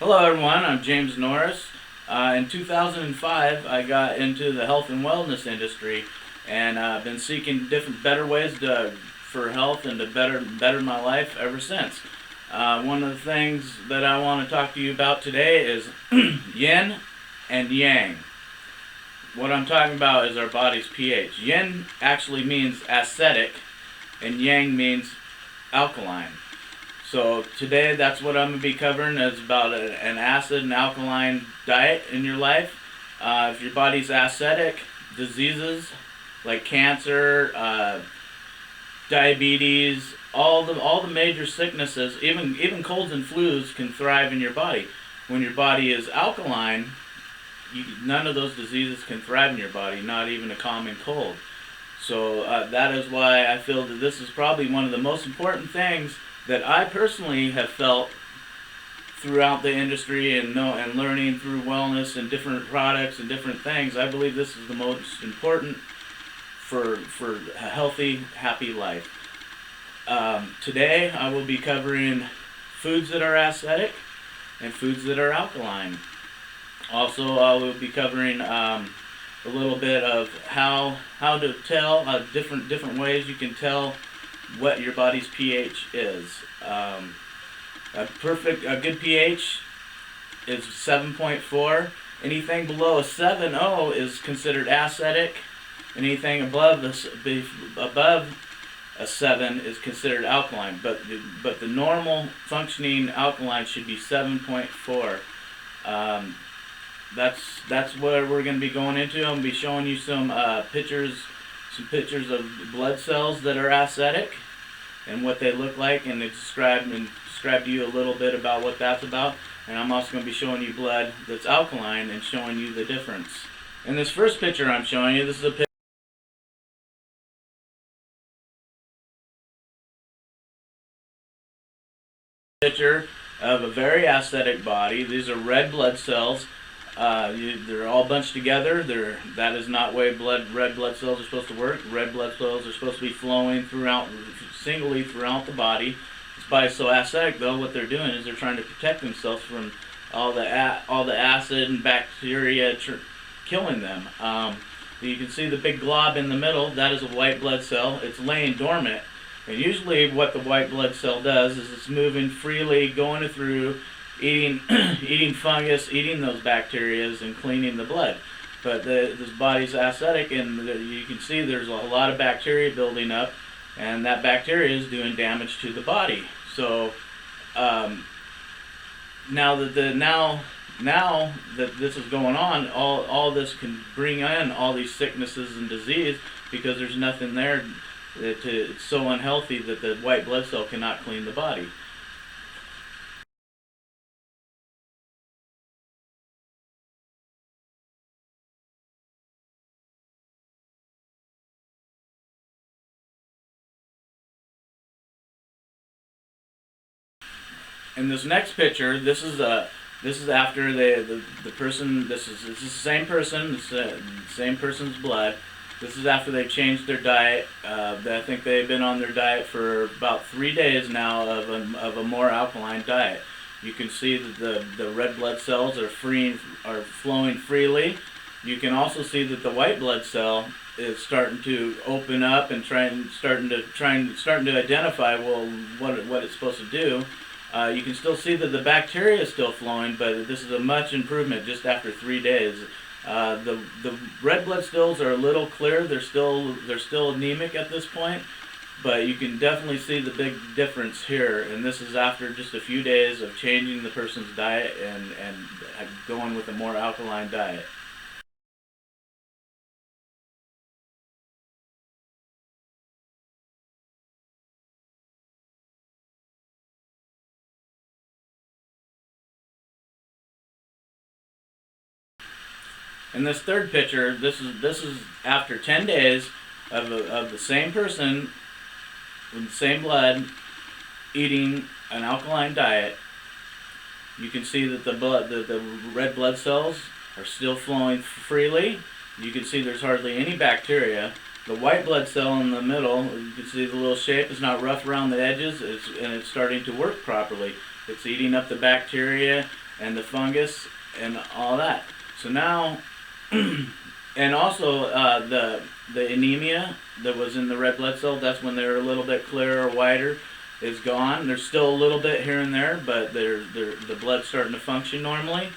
Hello everyone, I'm James Norris. In 2005, I got into the health and wellness industry, and I've been seeking better ways for health and to better my life ever since. One of the things that I want to talk to you about today is yin and yang. What I'm talking about is our body's pH. Yin actually means acidic, and yang means alkaline. So today, that's what I'm going to be covering is about an acid and alkaline diet in your life. If your body's acidic, diseases like cancer, diabetes, all the major sicknesses, even colds and flus can thrive in your body. When your body is alkaline, none of those diseases can thrive in your body, not even a common cold. So that is why I feel that this is probably one of the most important things that I personally have felt throughout the industry and learning through wellness and different products and different things. I believe this is the most important for a healthy, happy life. Today I will be covering foods that are acidic and foods that are alkaline. Also, I will be covering a little bit of how to tell different ways you can tell what your body's pH is. A good pH is 7.4. Anything below a 7.0 is considered acidic. Anything above a 7 is considered alkaline. But the normal functioning alkaline should be 7.4. That's what we're going to be going into. I'm going to be showing you some pictures of blood cells that are acidic and what they look like, and describe to you a little bit about what that's about. And I'm also going to be showing you blood that's alkaline and showing you the difference. In this first picture I'm showing you, this is a picture of a very acidic body. These are red blood cells. They're all bunched together. That is not the way red blood cells are supposed to work. Red blood cells are supposed to be flowing singly throughout the body. This body's so acidic, though, what they're doing is they're trying to protect themselves from all the acid and bacteria killing them. You can see the big glob in the middle. That is a white blood cell. It's laying dormant. And usually what the white blood cell does is it's moving freely, going through, eating fungus, eating those bacteria and cleaning the blood. But this body's acidic, and you can see there's a lot of bacteria building up, and that bacteria is doing damage to the body. So now that this is going on, all this can bring in all these sicknesses and disease because there's nothing there. It's so unhealthy that the white blood cell cannot clean the body. In this next picture, this is after the person. This is the same person. It's the same person's blood. This is after they've changed their diet. I think they've been on their diet for about 3 days now of a more alkaline diet. You can see that the red blood cells are flowing freely. You can also see that the white blood cell is starting to open up and starting to identify what it's supposed to do. You can still see that the bacteria is still flowing, but this is a much improvement just after 3 days. The red blood cells are a little clear. They're still anemic at this point, but you can definitely see the big difference here. And this is after just a few days of changing the person's diet and going with a more alkaline diet. In this third picture, this is after 10 days of the same person with the same blood eating an alkaline diet. You can see that the red blood cells are still flowing freely. You can see there's hardly any bacteria. The white blood cell in the middle, you can see the little shape is not rough around the edges, and it's starting to work properly. It's eating up the bacteria and the fungus and all that. So now, and also the anemia that was in the red blood cell, that's when they're a little bit clearer or whiter, is gone. There's still a little bit here and there, but the blood's starting to function normally.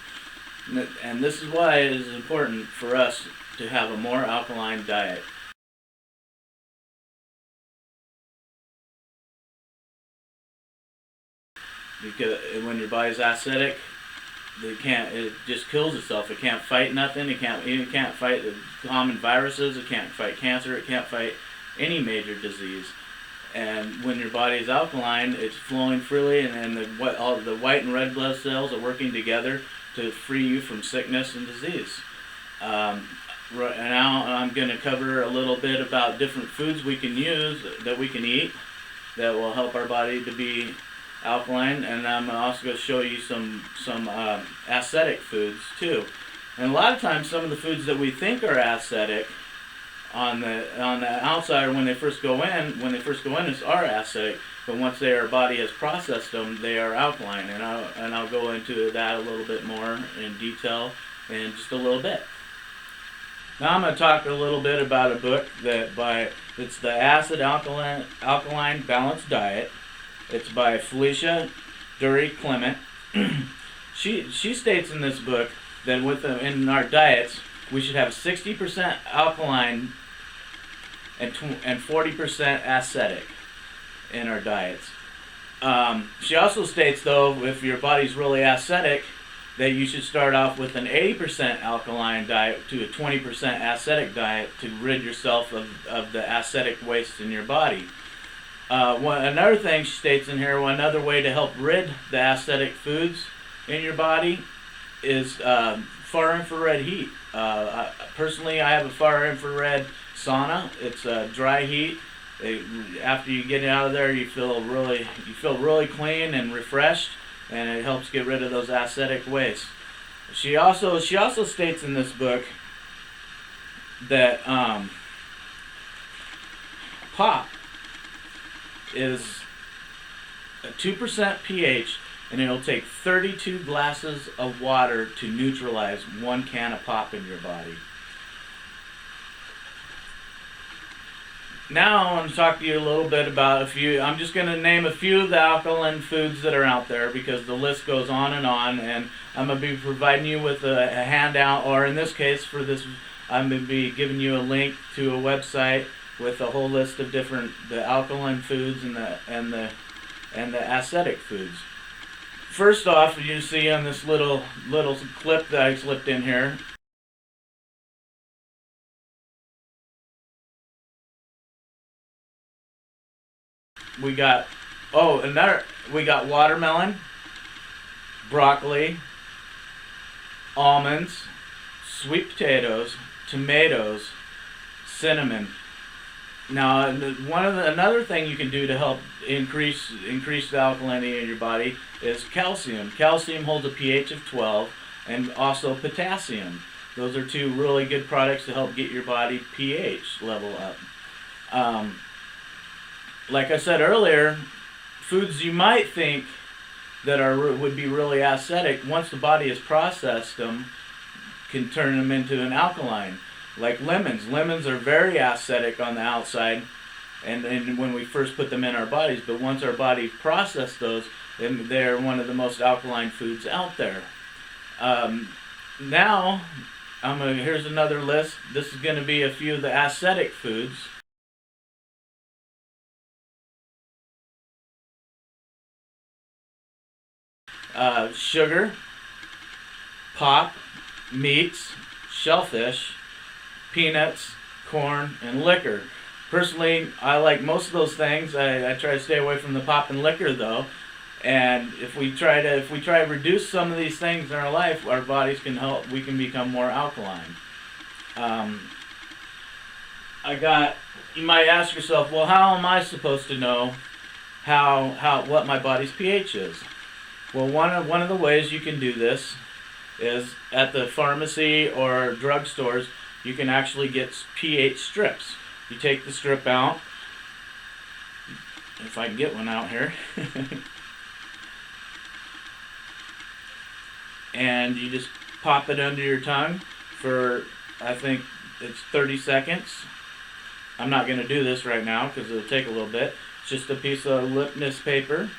And this is why it is important for us to have a more alkaline diet. Because when your body's acidic, it just kills itself. It can't fight nothing. It can't fight the common viruses. It can't fight cancer. It can't fight any major disease. And when your body is alkaline, it's flowing freely, and all the white and red blood cells are working together to free you from sickness and disease. Right now, I'm going to cover a little bit about different foods we can use, that we can eat, that will help our body to be alkaline, and I'm also going to show you some acidic foods too. And a lot of times, some of the foods that we think are acidic on the outside when they first go in, are acidic, but once our body has processed them, they are alkaline, and I'll go into that a little bit more in detail in just a little bit. Now I'm going to talk a little bit about a book it's the Acid Alkaline Balanced Diet. It's by Felicia Dury Clement. She states in this book that in our diets we should have 60% alkaline and 40% acidic in our diets. She also states, though, if your body's really acidic, that you should start off with an 80% alkaline diet to a 20% acidic diet to rid yourself of the acidic waste in your body. Another thing she states in here, another way to help rid the acidic foods in your body is far infrared heat. Personally, I have a far infrared sauna. It's dry heat. After you get out of there, you feel really clean and refreshed, and it helps get rid of those acidic wastes. She also states in this book that pop is a 2% pH, and it'll take 32 glasses of water to neutralize 1 can of pop in your body. Now I want to talk to you a little bit about I'm just going to name a few of the alkaline foods that are out there, because the list goes on, and I'm going to be providing you with a handout, or in this case for this, I'm going to be giving you a link to a website with a whole list of the alkaline foods and the acidic foods. First off, you see on this little clip that I slipped in here, we got watermelon, broccoli, almonds, sweet potatoes, tomatoes, cinnamon. Now, another thing you can do to help increase the alkalinity in your body is calcium. Calcium holds a pH of 12, and also potassium. Those are two really good products to help get your body pH level up. Like I said earlier, foods you might think that would be really acidic, once the body has processed them, can turn them into an alkaline. Like lemons. Lemons are very acidic on the outside, and when we first put them in our bodies, but once our body processes those, then they're one of the most alkaline foods out there. Now, here's another list. This is going to be a few of the acidic foods. Sugar, pop, meats, shellfish, peanuts, corn, and liquor. Personally, I like most of those things. I try to stay away from the pop and liquor, though. And if we try to reduce some of these things in our life, our bodies can help. We can become more alkaline. You might ask yourself, well, how am I supposed to know what my body's pH is? Well, one of the ways you can do this is at the pharmacy or drugstores. You can actually get pH strips. You take the strip out, if I can get one out here. and you just pop it under your tongue for, I think it's 30 seconds. I'm not going to do this right now because it'll take a little bit. It's just a piece of litmus paper,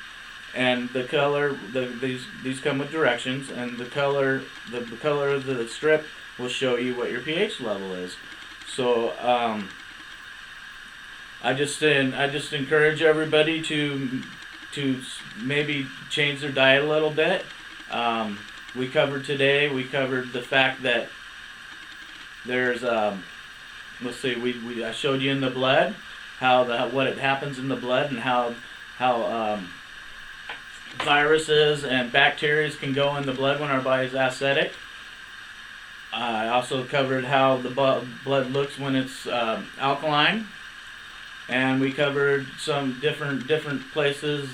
and the color, these come with directions, and the color of the strip will show you what your pH level is. So I just encourage everybody to maybe change their diet a little bit. We covered the fact that there's let's see, I showed you in the blood what it happens in the blood, and how viruses and bacteria can go in the blood when our body's acidic. I also covered how the blood looks when it's alkaline, and we covered some different places,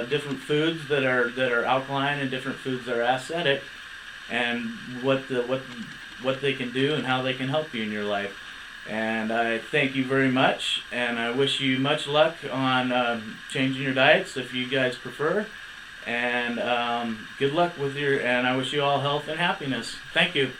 different foods that are alkaline and different foods that are acidic, and what they can do and how they can help you in your life. And I thank you very much, and I wish you much luck on changing your diets if you guys prefer. And good luck with and I wish you all health and happiness. Thank you.